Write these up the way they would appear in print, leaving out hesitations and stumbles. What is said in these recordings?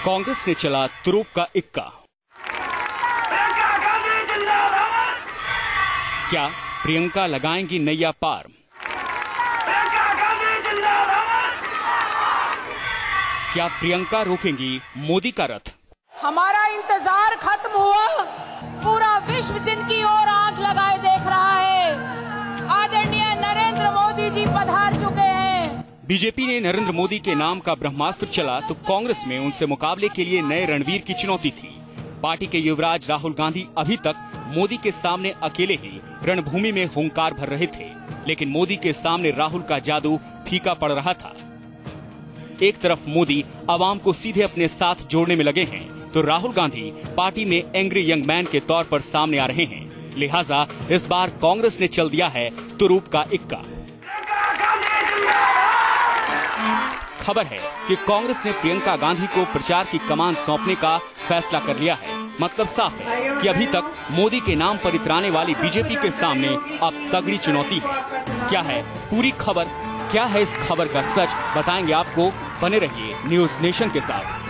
कांग्रेस ने चला तुरुप का इक्का। क्या प्रियंका लगाएंगी नैया पार? क्या प्रियंका रोकेंगी मोदी का रथ? हमारा इंतजार खत्म हुआ, पूरा विश्व जिनकी ओर आंख लगाए देख रहा है। आदरणीय नरेंद्र मोदी जी पधार चुके हैं। बीजेपी ने नरेंद्र मोदी के नाम का ब्रह्मास्त्र चला तो कांग्रेस में उनसे मुकाबले के लिए नए रणवीर की चुनौती थी। पार्टी के युवराज राहुल गांधी अभी तक मोदी के सामने अकेले ही रणभूमि में हुंकार भर रहे थे, लेकिन मोदी के सामने राहुल का जादू फीका पड़ रहा था। एक तरफ मोदी आवाम को सीधे अपने साथ जोड़ने में लगे हैं, तो राहुल गांधी पार्टी में एंग्री यंग मैन के तौर पर सामने आ रहे हैं। लिहाजा इस बार कांग्रेस ने चल दिया है तुरुप का इक्का। खबर है कि कांग्रेस ने प्रियंका गांधी को प्रचार की कमान सौंपने का फैसला कर लिया है। मतलब साफ है कि अभी तक मोदी के नाम पर इतराने वाली बीजेपी के सामने अब तगड़ी चुनौती है। क्या है पूरी खबर, क्या है इस खबर का सच, बताएंगे आपको। बने रहिए न्यूज नेशन के साथ।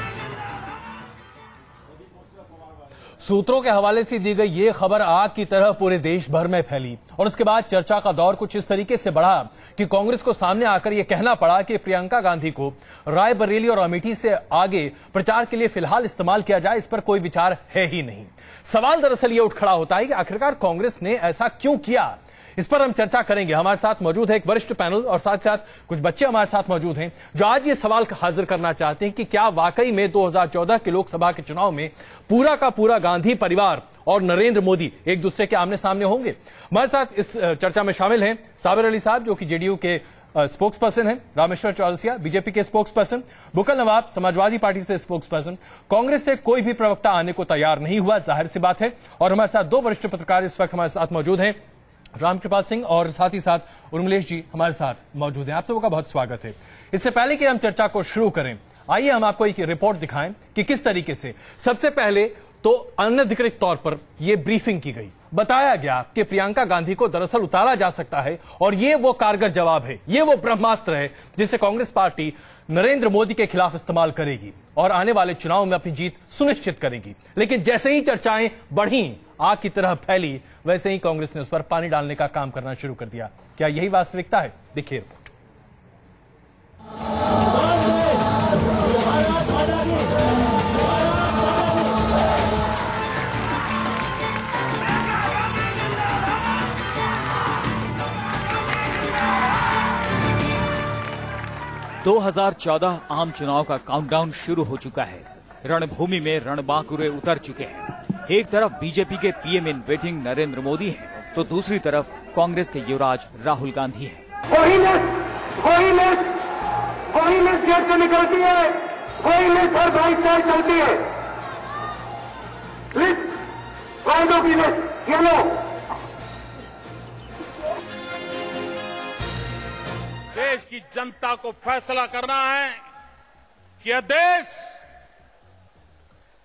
सूत्रों के हवाले से दी गई ये खबर आग की तरह पूरे देश भर में फैली और उसके बाद चर्चा का दौर कुछ इस तरीके से बढ़ा कि कांग्रेस को सामने आकर यह कहना पड़ा कि प्रियंका गांधी को रायबरेली और अमेठी से आगे प्रचार के लिए फिलहाल इस्तेमाल किया जाए, इस पर कोई विचार है ही नहीं। सवाल दरअसल ये उठ खड़ा होता है कि आखिरकार कांग्रेस ने ऐसा क्यों किया। इस पर हम चर्चा करेंगे। हमारे साथ मौजूद है एक वरिष्ठ पैनल और साथ साथ कुछ बच्चे हमारे साथ मौजूद हैं जो आज ये सवाल हाजिर करना चाहते हैं कि क्या वाकई में 2014 के लोकसभा के चुनाव में पूरा का पूरा गांधी परिवार और नरेंद्र मोदी एक दूसरे के आमने सामने होंगे। हमारे साथ इस चर्चा में शामिल हैं साबिर अली साहब जो कि जेडीयू के स्पोक्स पर्सन है, रामेश्वर चौरसिया बीजेपी के स्पोक्स पर्सन, बुकल नवाब समाजवादी पार्टी से स्पोक्स पर्सन। कांग्रेस से कोई भी प्रवक्ता आने को तैयार नहीं हुआ, जाहिर सी बात है। और हमारे साथ दो वरिष्ठ पत्रकार इस वक्त हमारे साथ मौजूद हैं, रामकृपाल सिंह और साथ ही साथ उर्मिलेश जी हमारे साथ मौजूद हैं। आप सबों का बहुत स्वागत है। इससे पहले कि हम चर्चा को शुरू करें, आइए हम आपको एक रिपोर्ट दिखाएं कि किस तरीके से सबसे पहले तो अनधिकृत तौर पर यह ब्रीफिंग की गई। बताया गया कि प्रियंका गांधी को दरअसल उतारा जा सकता है और ये वो कारगर जवाब है, ये वो ब्रह्मास्त्र है जिसे कांग्रेस पार्टी नरेंद्र मोदी के खिलाफ इस्तेमाल करेगी और आने वाले चुनाव में अपनी जीत सुनिश्चित करेगी। लेकिन जैसे ही चर्चाएं बढ़ी, आग की तरह फैली, वैसे ही कांग्रेस ने उस पर पानी डालने का काम करना शुरू कर दिया। क्या यही वास्तविकता है? देखिए रिपोर्ट। 2014 आम चुनाव का काउंटडाउन शुरू हो चुका है। रणभूमि में रणबांकुरे उतर चुके हैं। एक तरफ बीजेपी के PM in waiting Narendra Modi हैं, तो दूसरी तरफ कांग्रेस के युवराज राहुल गांधी हैं। कोई लिस्ट जेल से निकलती है, कोई लिस्ट हर 22 साल चलती है। लिस्ट वायदों की लिस्ट, ये लो। देश की जनता को फैसला करना है कि यह देश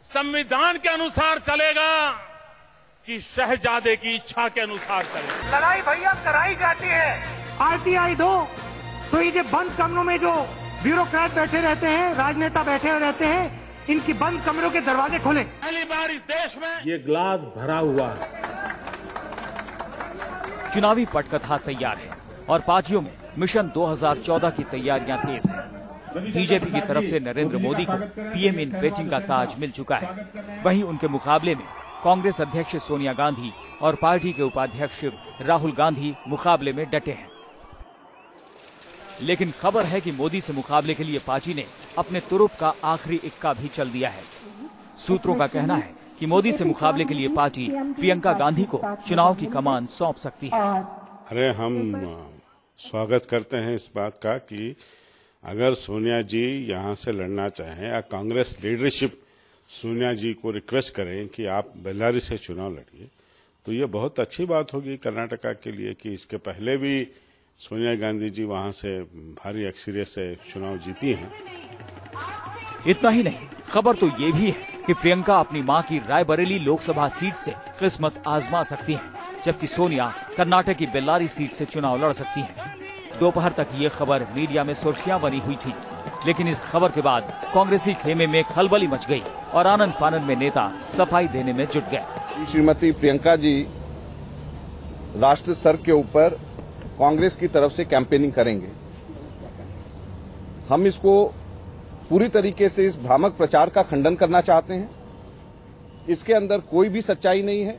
संविधान के अनुसार चलेगा कि शहजादे की इच्छा के अनुसार चलेगा। लड़ाई भैया कराई जाती है। आरटीआई दो तो ये बंद कमरों में जो ब्यूरोक्रेट बैठे रहते हैं, राजनेता बैठे रहते हैं, इनकी बंद कमरों के दरवाजे खोले। पहली बार इस देश में ये ग्लास भरा हुआ है। चुनावी पटकथा तैयार है और पार्टियों में मिशन 2014 की तैयारियां तेज हैं। बीजेपी की तरफ से नरेंद्र मोदी को पीएम इन वेटिंग का ताज मिल चुका है। वहीं उनके मुकाबले में कांग्रेस अध्यक्ष सोनिया गांधी और पार्टी के उपाध्यक्ष राहुल गांधी मुकाबले में डटे हैं। लेकिन खबर है कि मोदी से मुकाबले के लिए पार्टी ने अपने तुरुप का आखिरी इक्का भी चल दिया है। सूत्रों का कहना है कि मोदी से मुकाबले के लिए पार्टी प्रियंका गांधी को चुनाव की कमान सौंप सकती है। अरे हम स्वागत करते हैं इस बात का कि अगर सोनिया जी यहां से लड़ना चाहें या कांग्रेस लीडरशिप सोनिया जी को रिक्वेस्ट करें कि आप बेल्लारी से चुनाव लड़िए, तो ये बहुत अच्छी बात होगी कर्नाटका के लिए कि इसके पहले भी सोनिया गांधी जी वहां से भारी अक्सरियत से चुनाव जीती हैं। इतना ही नहीं, खबर तो ये भी है कि प्रियंका अपनी मां की रायबरेली लोकसभा सीट से किस्मत आजमा सकती हैं, जबकि सोनिया कर्नाटक की बेल्लारी सीट से चुनाव लड़ सकती हैं। दोपहर तक ये खबर मीडिया में सुर्खियां बनी हुई थी। लेकिन इस खबर के बाद कांग्रेसी खेमे में खलबली मच गई और आनन फानन में नेता सफाई देने में जुट गए। श्रीमती प्रियंका जी राष्ट्र स्तर के ऊपर कांग्रेस की तरफ से कैंपेनिंग करेंगे। हम इसको पूरी तरीके से इस भ्रामक प्रचार का खंडन करना चाहते हैं। इसके अंदर कोई भी सच्चाई नहीं है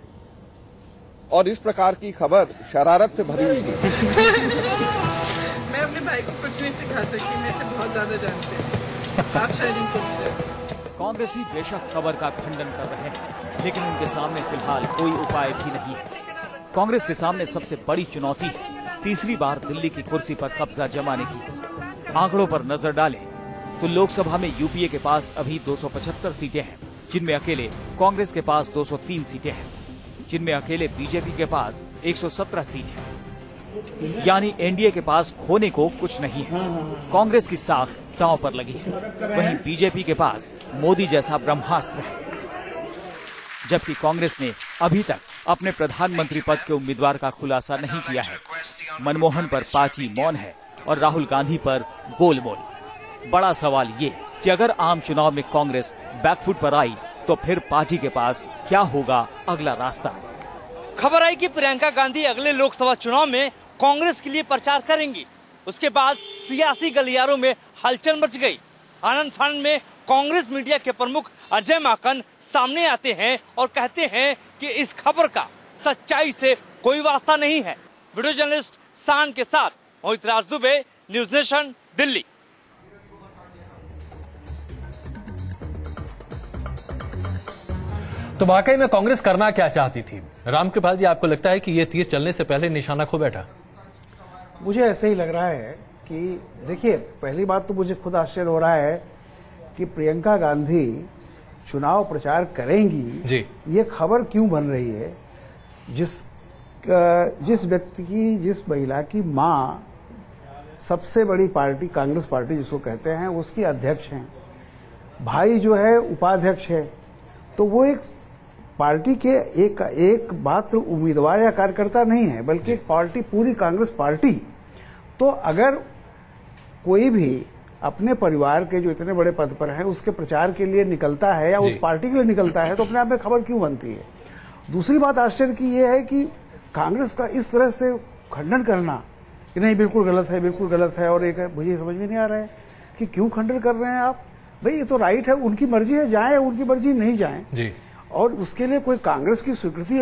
और इस प्रकार की खबर शरारत से भरी हुई है। मैं अपने भाई को कुछ नहीं सिखा सकती, मैं इसे बहुत ज्यादा जानते हैं। आप शायद इनको कांग्रेसी बेशक खबर का खंडन कर रहे हैं, लेकिन उनके सामने फिलहाल कोई उपाय भी नहीं है। कांग्रेस के सामने सबसे बड़ी चुनौती है तीसरी बार दिल्ली की कुर्सी पर कब्जा जमाने की। आंकड़ों पर नजर डालें तो लोकसभा में यूपीए के पास अभी 275 सीटें हैं, जिनमें अकेले कांग्रेस के पास 203 सीटें हैं, जिनमें अकेले बीजेपी के पास 117 सीट है। यानी एनडीए के पास खोने को कुछ नहीं है। कांग्रेस की साख दांव पर लगी है। वहीं बीजेपी के पास मोदी जैसा ब्रह्मास्त्र है, जबकि कांग्रेस ने अभी तक अपने प्रधानमंत्री पद के उम्मीदवार का खुलासा नहीं किया है। मनमोहन पर पार्टी मौन है और राहुल गांधी पर गोलमोल। बड़ा सवाल ये कि अगर आम चुनाव में कांग्रेस बैकफुट पर आई तो फिर पार्टी के पास क्या होगा अगला रास्ता। खबर आई कि प्रियंका गांधी अगले लोकसभा चुनाव में कांग्रेस के लिए प्रचार करेंगी। उसके बाद सियासी गलियारों में हलचल मच गई। आनंद फानन में कांग्रेस मीडिया के प्रमुख अजय माकन सामने आते हैं और कहते हैं कि इस खबर का सच्चाई से कोई वास्ता नहीं है। वीडियो जर्नलिस्ट शान के साथ मोहित राज दुबे, न्यूज नेशन, दिल्ली। तो वाकई में कांग्रेस करना क्या चाहती थी? रामकृपाल जी, आपको लगता है कि ये तीर चलने से पहले निशाना खो बैठा? मुझे ऐसे ही लग रहा है कि देखिए, पहली बात तो मुझे खुद आश्चर्य हो रहा है कि प्रियंका गांधी चुनाव प्रचार करेंगी जी। ये खबर क्यों बन रही है? जिस व्यक्ति की, जिस महिला की माँ सबसे बड़ी पार्टी कांग्रेस पार्टी जिसको कहते हैं उसकी अध्यक्ष हैं, भाई जो है उपाध्यक्ष है, तो वो एक पार्टी के एक मात्र उम्मीदवार या कार्यकर्ता नहीं है, बल्कि एक पार्टी, पूरी कांग्रेस पार्टी। तो अगर कोई भी अपने परिवार के जो इतने बड़े पद पर है उसके प्रचार के लिए निकलता है या उस पार्टी के लिए निकलता है तो अपने आप में खबर क्यों बनती है? दूसरी बात आश्चर्य की यह है कि कांग्रेस का इस तरह से खंडन करना कि नहीं बिल्कुल गलत है, बिल्कुल गलत है, और एक मुझे समझ में नहीं आ रहा है कि क्यों खंडन कर रहे हैं आप? भाई ये तो राइट है, उनकी मर्जी है, जाए, उनकी मर्जी नहीं जाए, और उसके लिए कोई कांग्रेस की स्वीकृति